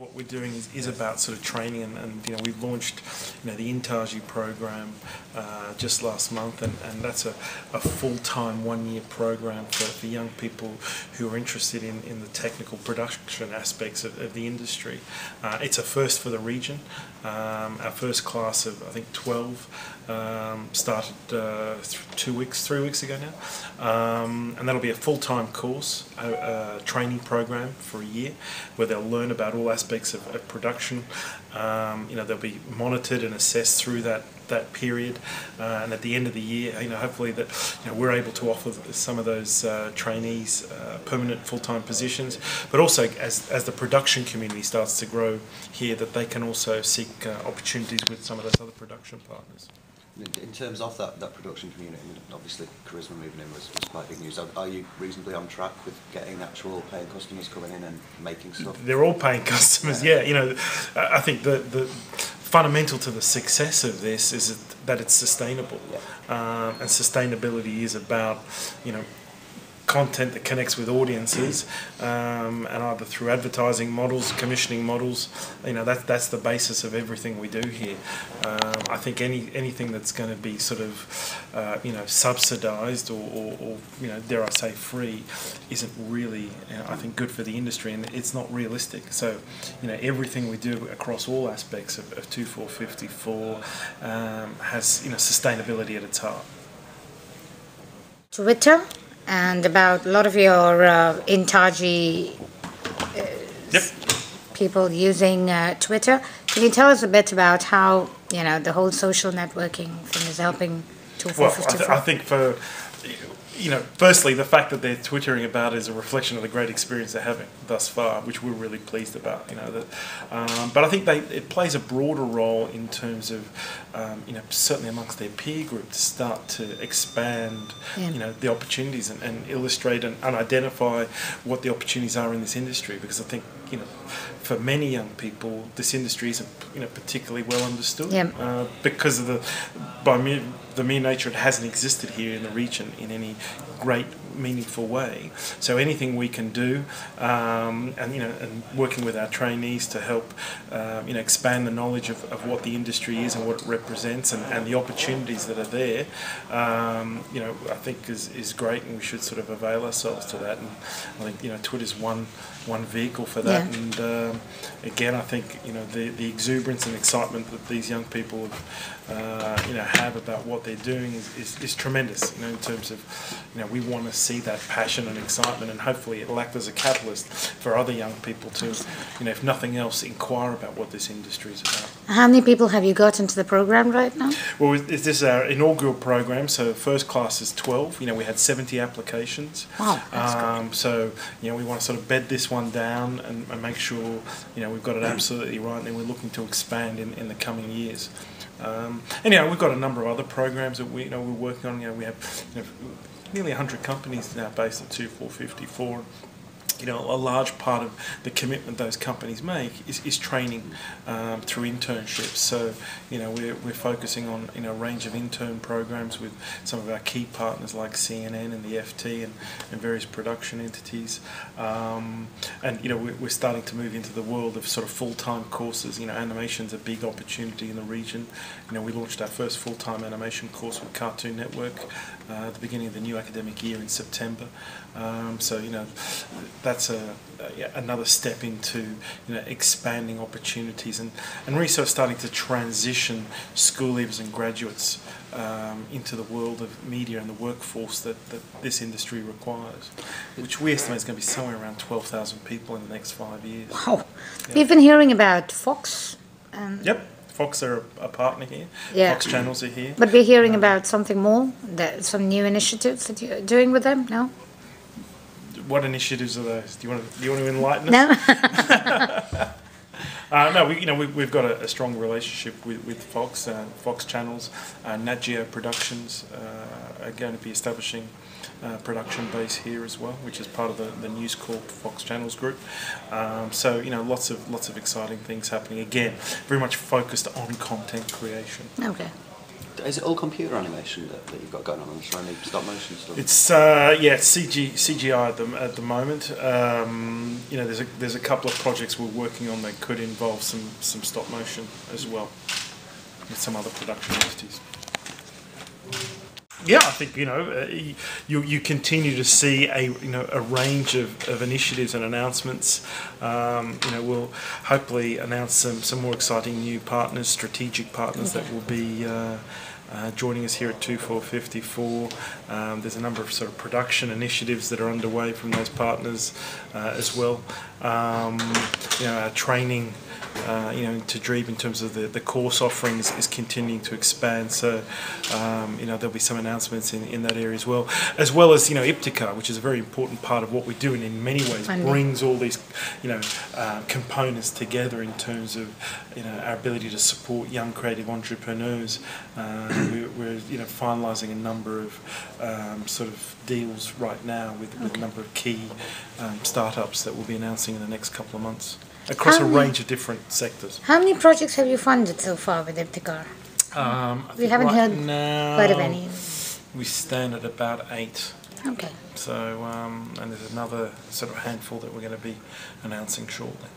what we're doing is about sort of training, and you know, we launched, you know, the Intaji program just last month, and that's a full-time 1-year program for young people who are interested in the technical production aspects of the industry. It's a first for the region. Our first class of, I think, 12 started 3 weeks ago now, and that'll be a full-time course, a training program for a year, where they'll learn about all aspects of production. You know, they'll be monitored and assessed through that period, and at the end of the year, you know, hopefully that, you know, we're able to offer some of those trainees permanent full-time positions, but also as the production community starts to grow here, that they can also seek opportunities with some of those other production partners. In terms of that production community, obviously Charisma moving in was quite big news. Are you reasonably on track with getting actual paying customers coming in and making stuff? They're all paying customers, yeah. You know, I think the fundamental to the success of this is that it's sustainable, and sustainability is about, you know, content that connects with audiences, and either through advertising models, commissioning models. You know, that's the basis of everything we do here. I think anything that's going to be sort of you know, subsidised or you know, dare I say free, isn't really, I think, good for the industry, and it's not realistic. So, you know, everything we do across all aspects of 2454 has, you know, sustainability at its heart. Twitter, and about a lot of your Intaji people using Twitter. Can you tell us a bit about how, you know, the whole social networking thing is helping 2454? Well, I think for, you know, firstly, the fact that they're twittering about it is a reflection of the great experience they're having thus far, which we're really pleased about. You know, that, but I think it plays a broader role in terms of, you know, certainly amongst their peer group, to start to expand, you know, the opportunities and illustrate and identify what the opportunities are in this industry. Because I think, you know, for many young people, this industry isn't, you know, particularly well understood, because of the mere nature it hasn't existed here in the region in any great meaningful way. So anything we can do, and you know, and working with our trainees to help, you know, expand the knowledge of what the industry is and what it represents, and the opportunities that are there, you know, I think is great, and we should sort of avail ourselves to that. And I think, you know, Twitter's one vehicle for that. And again, I think, you know, the exuberance and excitement that these young people you know, have about what they're doing is tremendous. You know, in terms of, you know, we want to see that passion and excitement, and hopefully it'll act as a catalyst for other young people to, you know, if nothing else, inquire about what this industry is about. How many people have you got into the program right now? Well, this is our inaugural program, so first class is 12. You know, we had 70 applications. Wow, that's good. So, you know, we want to sort of bed this one down and make sure, you know, we've got it absolutely right, and we're looking to expand in the coming years. And, you know, we've got a number of other programs that we're working on. You know, we have, you know, nearly 100 companies now based at 2454. You know, a large part of the commitment those companies make is training through internships. So, you know, we're focusing on, you know, a range of intern programs with some of our key partners like CNN and the FT and various production entities. And, you know, we're starting to move into the world of sort of full-time courses. You know, animation's a big opportunity in the region. You know, we launched our first full-time animation course with Cartoon Network at the beginning of the new academic year in September. So, you know, that's another step into, you know, expanding opportunities and really sort of starting to transition school leavers and graduates into the world of media and the workforce that this industry requires, which we estimate is going to be somewhere around 12,000 people in the next 5 years. Wow. Yeah. We've been hearing about Fox. Yep. Fox are a partner here. Fox channels are here. But we're hearing about something more, some new initiatives that you're doing with them, no? What initiatives are those? Do you want to enlighten us? No. No, we've got a strong relationship with Fox. Fox channels, Nat Geo Productions are going to be establishing production base here as well, which is part of the News Corp Fox Channels group. So, you know, lots of exciting things happening. Again, very much focused on content creation. Okay. Is it all computer animation that you've got going on? Is there any stop motion stuff? It's CGI at the moment. You know, there's a couple of projects we're working on that could involve some stop motion as well, with some other production entities. Yeah, I think you continue to see a range of initiatives and announcements. We'll hopefully announce some more exciting new partners, strategic partners that will be joining us here at 2454. There's a number of sort of production initiatives that are underway from those partners as well. Our training. To Dreeb in terms of the course offerings is continuing to expand, so there'll be some announcements in that area as well as Iptica, which is a very important part of what we do, and in many ways brings all these components together in terms of our ability to support young creative entrepreneurs. We're finalising a number of sort of deals right now with a number of key startups that we'll be announcing in the next couple of months, across a range of different sectors. How many projects have you funded so far with Iptica? We haven't heard of any. We stand at about 8. Okay. So, and there's another sort of handful that we're going to be announcing shortly.